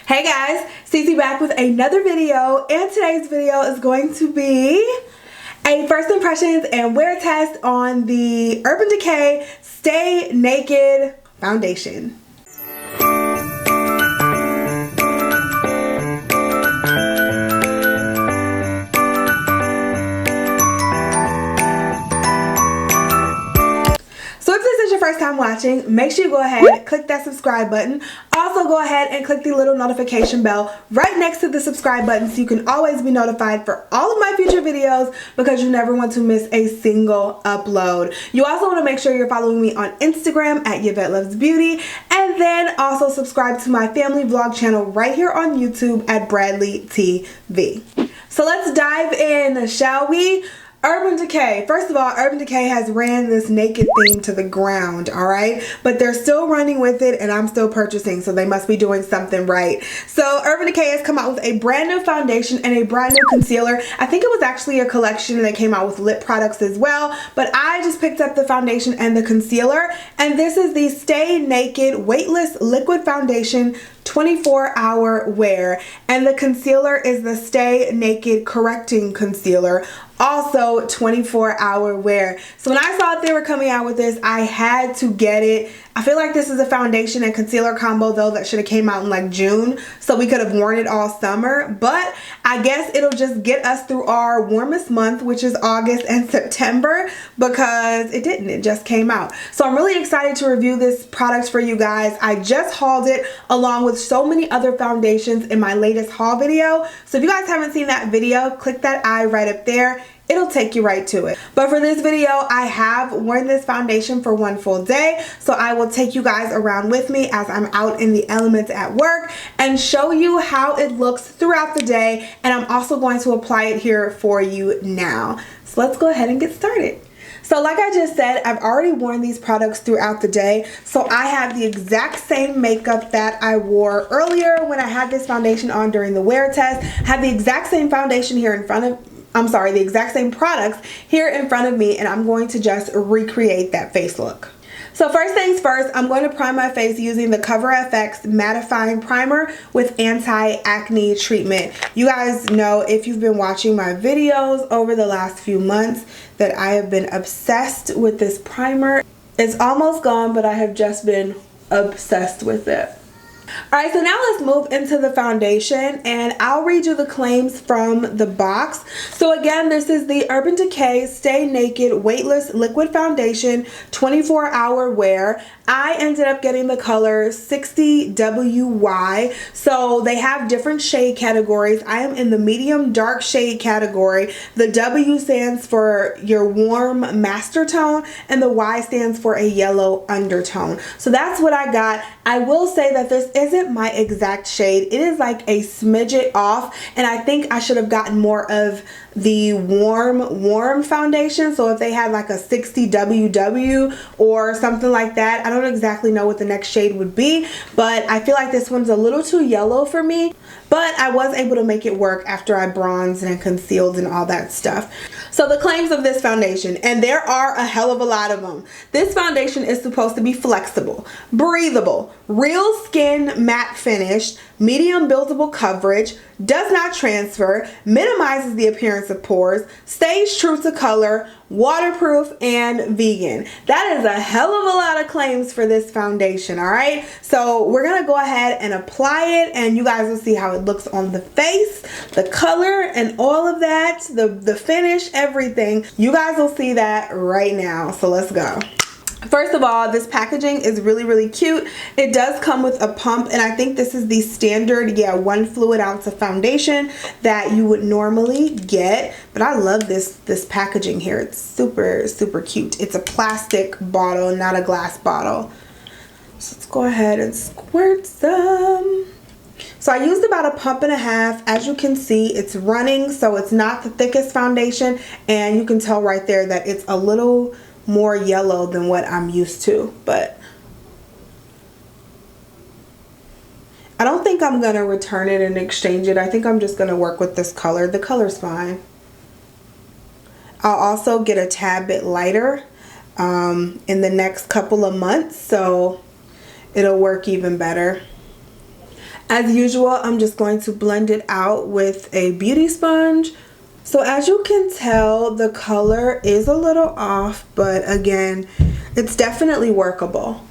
Hey guys, Cece back with another video, and today's video is going to be a first impressions and wear test on the Urban Decay Stay Naked foundation. First time watching, make sure you go ahead, click that subscribe button. Also go ahead and click the little notification bell right next to the subscribe button so you can always be notified for all of my future videos, because you never want to miss a single upload. You also want to make sure you're following me on Instagram at YvetteLuvsBeauty, and then also subscribe to my family vlog channel right here on YouTube at Bradley TV. So let's dive in, shall we? Urban Decay. First of all, Urban Decay has ran this naked theme to the ground, alright? But they're still running with it and I'm still purchasing, so they must be doing something right. So Urban Decay has come out with a brand new foundation and a brand new concealer. I think it was actually a collection and they came out with lip products as well, but I just picked up the foundation and the concealer, and this is the Stay Naked Weightless Liquid Foundation 24-hour wear, and the concealer is the Stay Naked Correcting Concealer, also 24-hour wear. So when I saw they were coming out with this, I had to get it. I feel like this is a foundation and concealer combo though that should have came out in like June, so we could have worn it all summer, but I guess it'll just get us through our warmest month, which is August and September, because it didn't, it just came out. So I'm really excited to review this product for you guys. I just hauled it along with so many other foundations in my latest haul video, so if you guys haven't seen that video, click that eye right up there. It'll take you right to it. But for this video, I have worn this foundation for one full day, so I will take you guys around with me as I'm out in the elements at work and show you how it looks throughout the day, and I'm also going to apply it here for you now. So let's go ahead and get started. So like I just said, I've already worn these products throughout the day, so I have the exact same makeup that I wore earlier when I had this foundation on during the wear test. I have the exact same foundation here in front of the exact same products here in front of me, and I'm going to just recreate that face look. So first things first, I'm going to prime my face using the CoverFX Mattifying Primer with Anti-Acne Treatment. You guys know, if you've been watching my videos over the last few months, that I have been obsessed with this primer. It's almost gone, but I have just been obsessed with it. Alright, so now let's move into the foundation, and I'll read you the claims from the box. So again, this is the Urban Decay Stay Naked Weightless Liquid Foundation 24-hour wear. I ended up getting the color 60WY, so they have different shade categories. I am in the medium dark shade category. The W stands for your warm master tone, and the Y stands for a yellow undertone. So that's what I got. I will say that this isn't my exact shade. It is like a smidget off, and I think I should have gotten more of the warm foundation. So if they had like a 60WW or something like that, I don't exactly know what the next shade would be, but I feel like this one's a little too yellow for me, but I was able to make it work after I bronzed and concealed and all that stuff. So the claims of this foundation, and there are a hell of a lot of them. This foundation is supposed to be flexible, breathable, real skin matte finish, medium buildable coverage, does not transfer, minimizes the appearance of pores, stays true to color, waterproof, and vegan. That is a hell of a lot of claims for this foundation, alright? So we're going to go ahead and apply it, and you guys will see how it looks on the face, the color, and all of that, the finish, everything. You guys will see that right now, so let's go. First of all, this packaging is really cute. It does come with a pump, and I think this is the standard, 1 fluid ounce of foundation that you would normally get. But I love this packaging here. It's super cute. It's a plastic bottle, not a glass bottle. So let's go ahead and squirt some. So I used about a pump and a half. As you can see, it's running, so it's not the thickest foundation, and you can tell right there that it's a little more yellow than what I'm used to, but I don't think I'm gonna return it and exchange it. I think I'm just gonna work with this color. The color's fine. I'll also get a tad bit lighter in the next couple of months, so it'll work even better. As usual, I'm just going to blend it out with a beauty sponge. So as you can tell, the color is a little off, but again, it's definitely workable.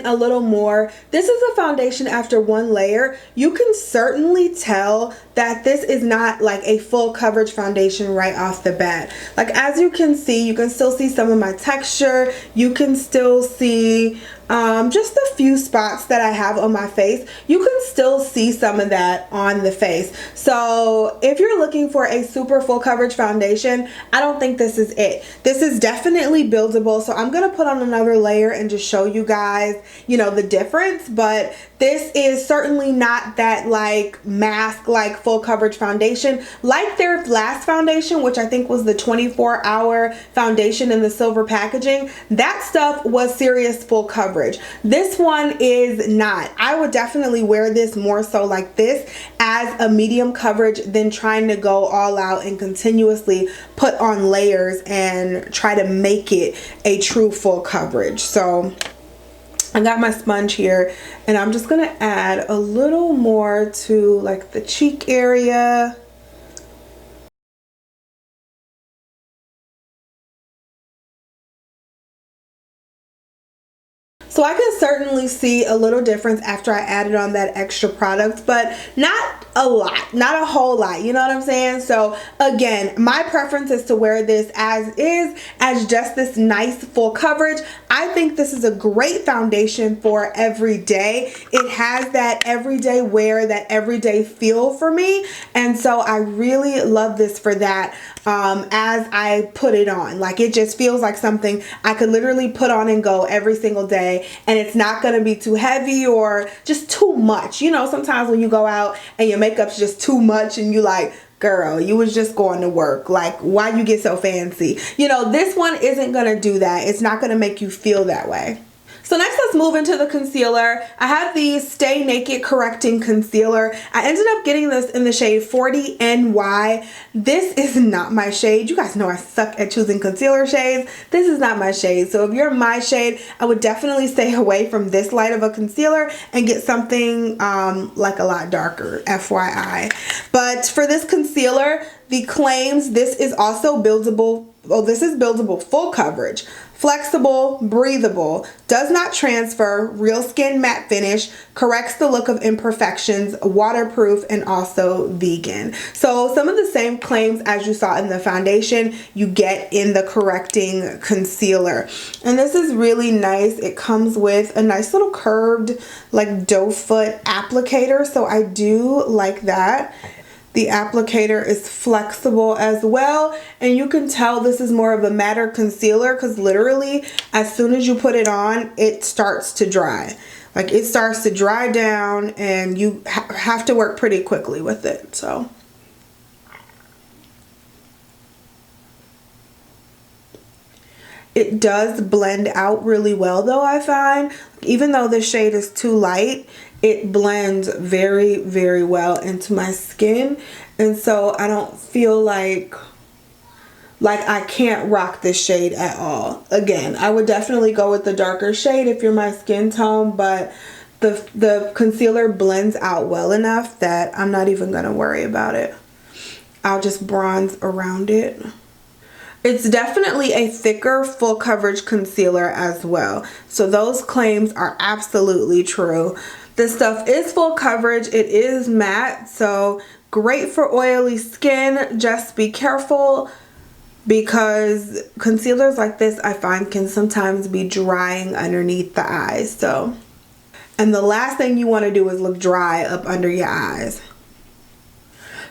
A little more. This is a foundation after one layer. You can certainly tell that this is not like a full coverage foundation right off the bat. Like as you can still see some of my texture. You can still see just a few spots that I have on my face. You can still see some of that on the face. So if you're looking for a super full coverage foundation, I don't think this is it. This is definitely buildable. So I'm gonna put on another layer and just show you guys, you know, the difference. But this is certainly not that like mask like full coverage foundation like their last foundation, which I think was the 24-hour foundation in the silver packaging. That stuff was serious full coverage. This one is not. I would definitely wear this more so like this as a medium coverage than trying to go all out and continuously put on layers and try to make it a true full coverage. So I got my sponge here and I'm just gonna add a little more to like the cheek area. So I can certainly see a little difference after I added on that extra product, but not a lot, not a whole lot, you know what I'm saying? So again, my preference is to wear this as is, as just this nice full coverage. I think this is a great foundation for every day. It has that everyday wear, that everyday feel for me. And so I really love this for that as I put it on. Like it just feels like something I could literally put on and go every single day. And it's not going to be too heavy or just too much. You know, sometimes when you go out and your makeup's just too much and you like, girl, you was just going to work. Like, why you get so fancy? You know, this one isn't going to do that. It's not going to make you feel that way. So next, let's move into the concealer. I have the Stay Naked Correcting Concealer. I ended up getting this in the shade 40 NY. This is not my shade. You guys know I suck at choosing concealer shades. This is not my shade. So if you're my shade, I would definitely stay away from this light of a concealer and get something like a lot darker, FYI. But for this concealer, the claims, this is also buildable. Well, this is buildable full coverage. Flexible, breathable, does not transfer, real skin matte finish, corrects the look of imperfections, waterproof, and also vegan. So some of the same claims as you saw in the foundation, you get in the correcting concealer. And this is really nice. It comes with a nice little curved like doe foot applicator. So I do like that. The applicator is flexible as well, and you can tell this is more of a matter concealer because literally as soon as you put it on, it starts to dry. Like it starts to dry down and you have to work pretty quickly with it. So it does blend out really well though, I find. Even though the shade is too light, it blends very, very well into my skin. And so I don't feel like I can't rock this shade at all. Again, I would definitely go with the darker shade if you're my skin tone, but the concealer blends out well enough that I'm not even gonna worry about it. I'll just bronze around it. It's definitely a thicker full coverage concealer as well. So those claims are absolutely true. This stuff is full coverage. It is matte, so great for oily skin. Just be careful because concealers like this I find can sometimes be drying underneath the eyes. So, and the last thing you want to do is look dry up under your eyes.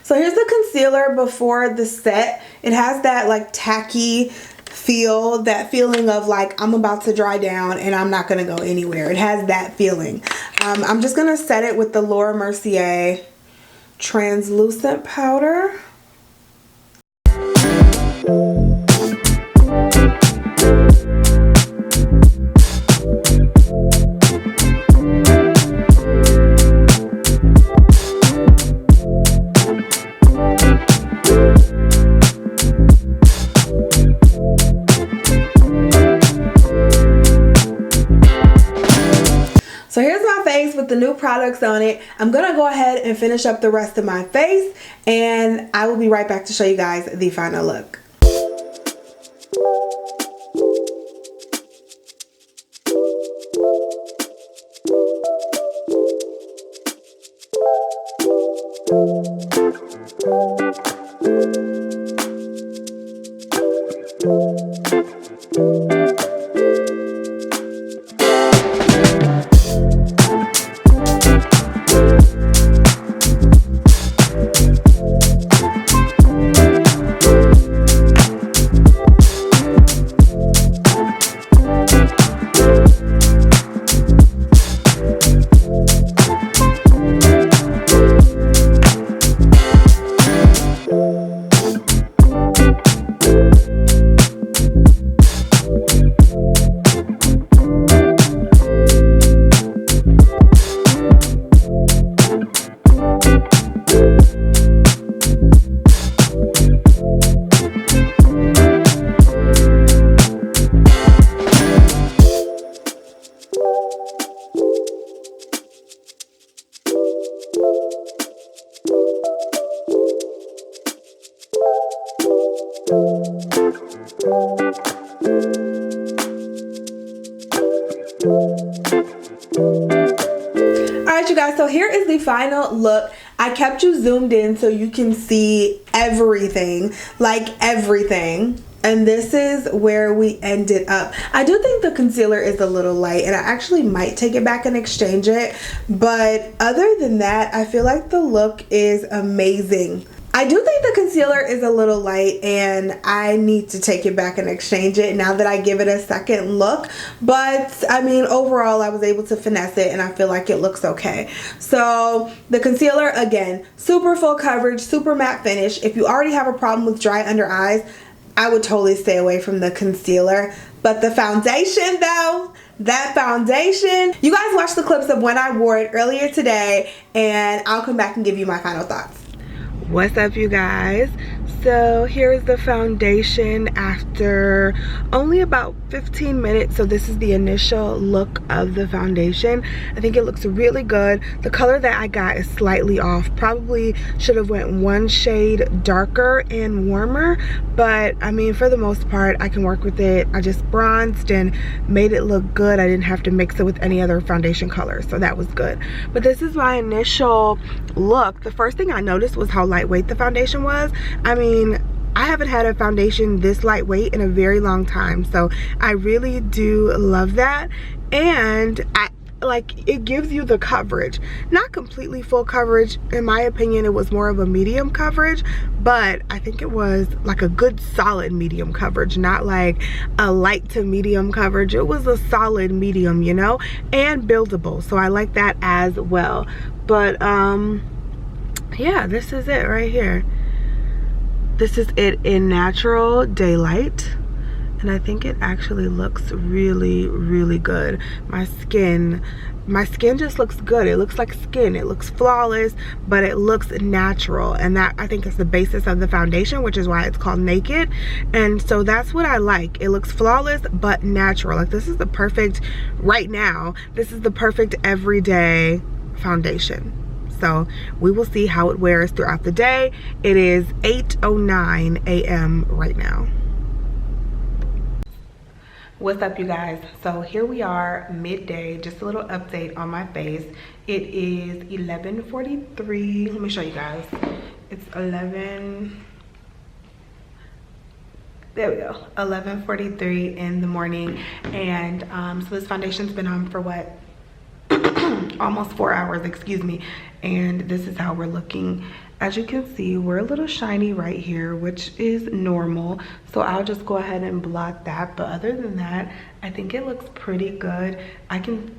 So here's the concealer before the set. It has that like tacky feel, that feeling of like I'm about to dry down and I'm not gonna go anywhere. It has that feeling. I'm just gonna set it with the Laura Mercier translucent powder. So here's my face with the new products on it. I'm gonna go ahead and finish up the rest of my face, and I will be right back to show you guys the final look. Alright you guys, so here is the final look. I kept you zoomed in so you can see everything, like everything. And this is where we ended up. I do think the concealer is a little light, and I actually might take it back and exchange it. But other than that, I feel like the look is amazing. I do think the concealer is a little light, and I need to take it back and exchange it now that I give it a second look. But I mean, overall I was able to finesse it, and I feel like it looks okay. So the concealer, again, super full coverage, super matte finish. If you already have a problem with dry under eyes, I would totally stay away from the concealer. But the foundation though, that foundation, you guys watched the clips of when I wore it earlier today, and I'll come back and give you my final thoughts. What's up you guys? So here's the foundation after only about 15 minutes. So this is the initial look of the foundation. I think it looks really good. The color that I got is slightly off. Probably should have went one shade darker and warmer, but I mean, for the most part, I can work with it. I just bronzed and made it look good. I didn't have to mix it with any other foundation color, so that was good. But this is my initial look. The first thing I noticed was how lightweight the foundation was. I mean, I haven't had a foundation this lightweight in a very long time, so I really do love that. And it gives you the coverage, not completely full coverage. In my opinion, it was more of a medium coverage, but I think it was like a good solid medium coverage, not like a light to medium coverage. It was a solid medium, you know, and buildable, so I like that as well. But yeah, this is it right here. This is it in natural daylight, and I think it actually looks really, really good. My skin just looks good. It looks like skin. It looks flawless, but it looks natural, and that, I think, is the basis of the foundation, which is why it's called Naked. And so that's what I like. It looks flawless but natural. Like, this is the perfect, right now, this is the perfect everyday foundation. So we will see how it wears throughout the day. It is 8:09 a.m. right now. What's up you guys? So here we are, midday. Just a little update on my face. It is 11:43. Let me show you guys. It's 11. There we go. 11:43 in the morning. And so this foundation's been on for what? almost 4 hours, excuse me, and this is how we're looking. As you can see, we're a little shiny right here, which is normal, so I'll just go ahead and blot that. But other than that, I think it looks pretty good. I can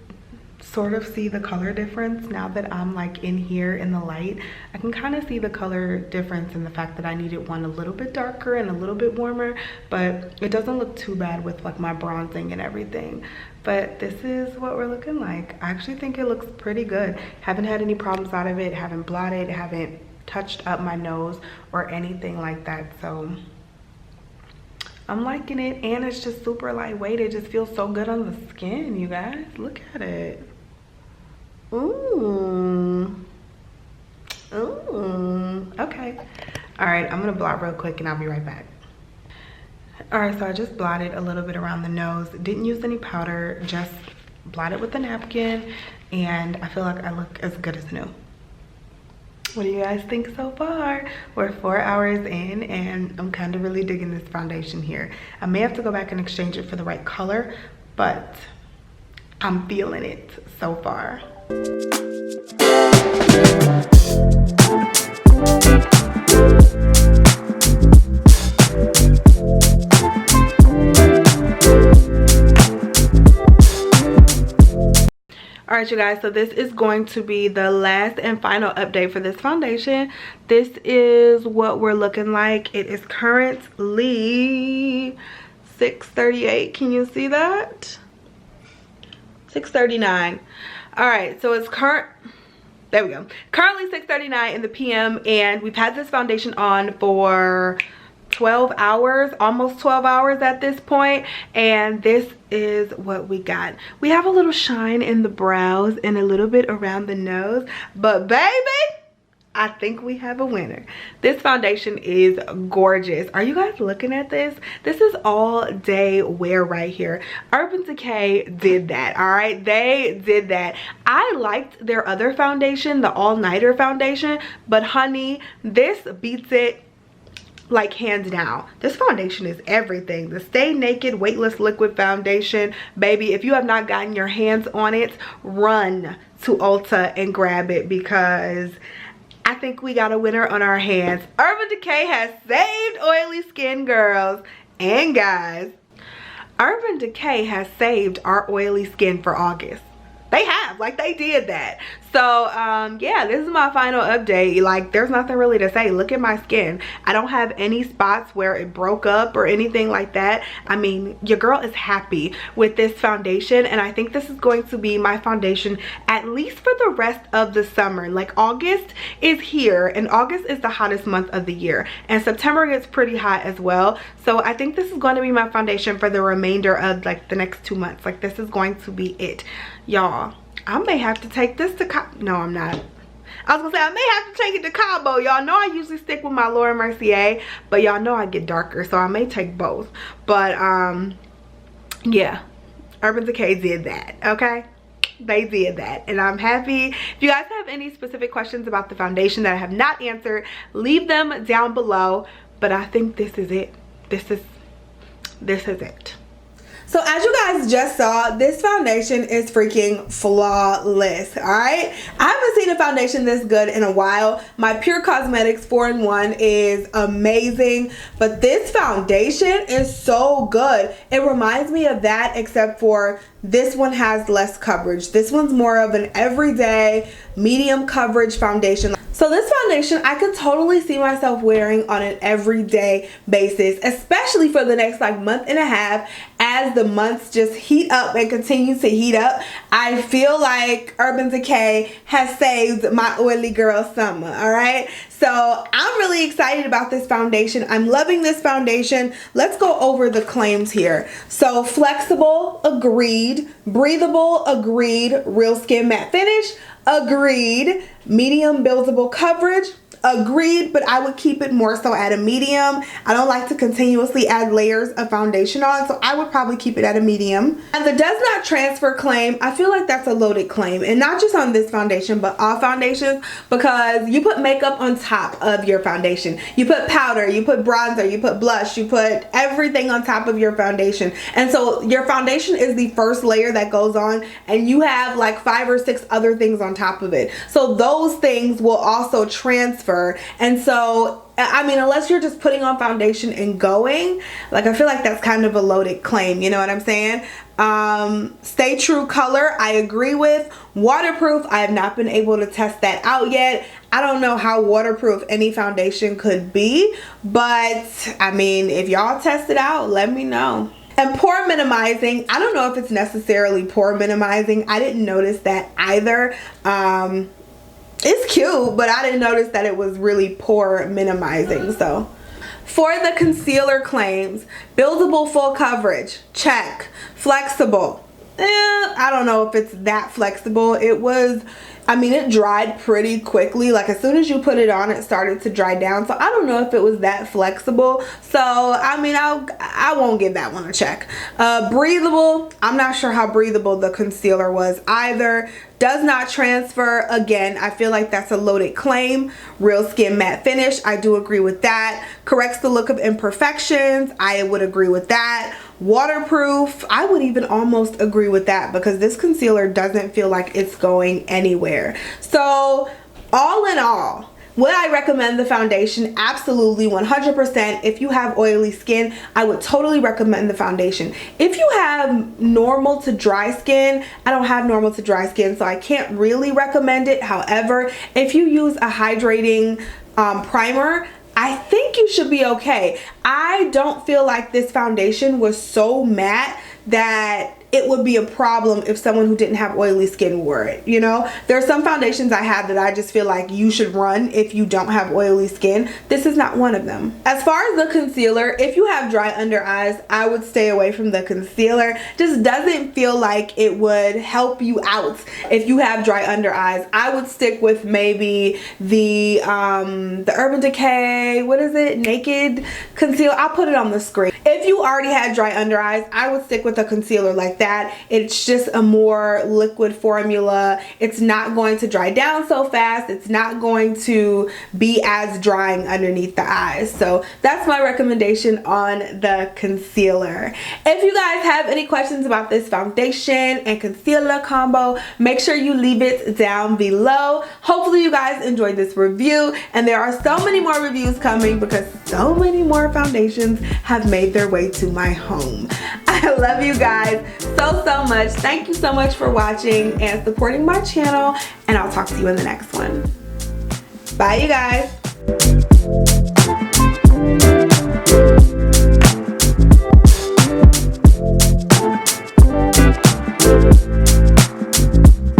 sort of see the color difference now that I'm like in here in the light. I can kind of see the color difference in the fact that I needed one a little bit darker and a little bit warmer, but it doesn't look too bad with like my bronzing and everything. But this is what we're looking like. I actually think it looks pretty good. Haven't had any problems out of it, haven't blotted, haven't touched up my nose or anything like that, so I'm liking it. And it's just super lightweight. It just feels so good on the skin, you guys. Look at it. Ooh. Ooh. Okay. All right, I'm gonna blot real quick and I'll be right back. All right, so I just blotted a little bit around the nose. Didn't use any powder, just blotted with a napkin, and I feel like I look as good as new. What do you guys think so far? We're 4 hours in and I'm kind of really digging this foundation here. I may have to go back and exchange it for the right color, but I'm feeling it so far. All right, you guys, so this is going to be the last and final update for this foundation. This is what we're looking like. It is currently 6:38. Can you see that? 6:39. All right, so it's there we go. Currently 6:39 in the PM, and we've had this foundation on for 12 hours, almost 12 hours at this point, and this is what we got. We have a little shine in the brows and a little bit around the nose, but baby, I think we have a winner. This foundation is gorgeous. Are you guys looking at this? This is all day wear right here. Urban Decay did that, all right? They did that. I liked their other foundation, the all-nighter foundation, but honey, this beats it like hands down. This foundation is everything. The Stay Naked Weightless Liquid Foundation, baby, if you have not gotten your hands on it, run to Ulta and grab it, because I think we got a winner on our hands. Urban Decay has saved oily skin, girls and guys. Urban Decay has saved our oily skin for August. They have, like, they did that. So yeah, this is my final update. Like, there's nothing really to say. Look at my skin. I don't have any spots where it broke up or anything like that. I mean, your girl is happy with this foundation, and I think this is going to be my foundation at least for the rest of the summer. Like, August is here, and August is the hottest month of the year, and September gets pretty hot as well. So I think this is going to be my foundation for the remainder of like the next 2 months. Like, this is going to be it, y'all. I may have to take this to no, I'm not. I was gonna say I may have to take it to Cabo. Y'all know I usually stick with my Laura Mercier, but y'all know I get darker, so I may take both. But yeah, Urban Decay did that, okay? They did that, and I'm happy. If you guys have any specific questions about the foundation that I have not answered, leave them down below. But I think this is it. This is it. So as you guys just saw, this foundation is freaking flawless, all right? I haven't seen a foundation this good in a while. My Pure Cosmetics 4-in-1 is amazing, but this foundation is so good. It reminds me of that, except for this one has less coverage. This one's more of an everyday medium coverage foundation. So this foundation, I could totally see myself wearing on an everyday basis, especially for the next like month and a half. As the months just heat up and continue to heat up, I feel like Urban Decay has saved my oily girl summer, all right? So I'm really excited about this foundation. I'm loving this foundation. Let's go over the claims here. So flexible, agreed. Breathable, agreed. Real skin matte finish, agreed. Medium buildable coverage, agreed, but I would keep it more so at a medium. I don't like to continuously add layers of foundation on, so I would probably keep it at a medium. And the does not transfer claim, I feel like that's a loaded claim, and not just on this foundation, but all foundations, because you put makeup on top of your foundation. You put powder, you put bronzer, you put blush, you put everything on top of your foundation. And so your foundation is the first layer that goes on, and you have like 5 or 6 other things on top of it. So those things will also transfer. And so I mean, unless you're just putting on foundation and going, like, I feel like that's kind of a loaded claim, you know what I'm saying? Stay true color, I agree with. Waterproof, I have not been able to test that out yet. I don't know how waterproof any foundation could be, but I mean, if y'all test it out, let me know. And pore minimizing, I don't know if it's necessarily pore minimizing. I didn't notice that either. It's cute, but I didn't notice that it was really pore minimizing. So for the concealer claims, buildable full coverage, check. Flexible, I don't know if it's that flexible. It was, I mean, it dried pretty quickly. Like, as soon as you put it on, it started to dry down. So I don't know if it was that flexible. So I mean, I won't give that one a check. Breathable, I'm not sure how breathable the concealer was either. Does not transfer, again, I feel like that's a loaded claim. Real Skin Matte Finish, I do agree with that. Corrects the look of imperfections, I would agree with that. Waterproof, I would even almost agree with that, because this concealer doesn't feel like it's going anywhere. So all in all, would I recommend the foundation? Absolutely, 100%. If you have oily skin, I would totally recommend the foundation. If you have normal to dry skin, I don't have normal to dry skin, so I can't really recommend it. However, if you use a hydrating primer, I think you should be okay. I don't feel like this foundation was so matte that it would be a problem if someone who didn't have oily skin wore it, you know? There are some foundations I have that I just feel like you should run if you don't have oily skin. This is not one of them. As far as the concealer, if you have dry under eyes, I would stay away from the concealer. Just doesn't feel like it would help you out if you have dry under eyes. I would stick with maybe the Urban Decay, what is it? Naked concealer. I'll put it on the screen. If you already had dry under eyes, I would stick with a concealer like that. It's just a more liquid formula. It's not going to dry down so fast. It's not going to be as drying underneath the eyes. So that's my recommendation on the concealer. If you guys have any questions about this foundation and concealer combo, make sure you leave it down below. Hopefully you guys enjoyed this review, and there are so many more reviews coming because so many more foundations have made their way to my home. I love you guys so much. Thank you so much for watching and supporting my channel, and I'll talk to you in the next one. Bye, you guys.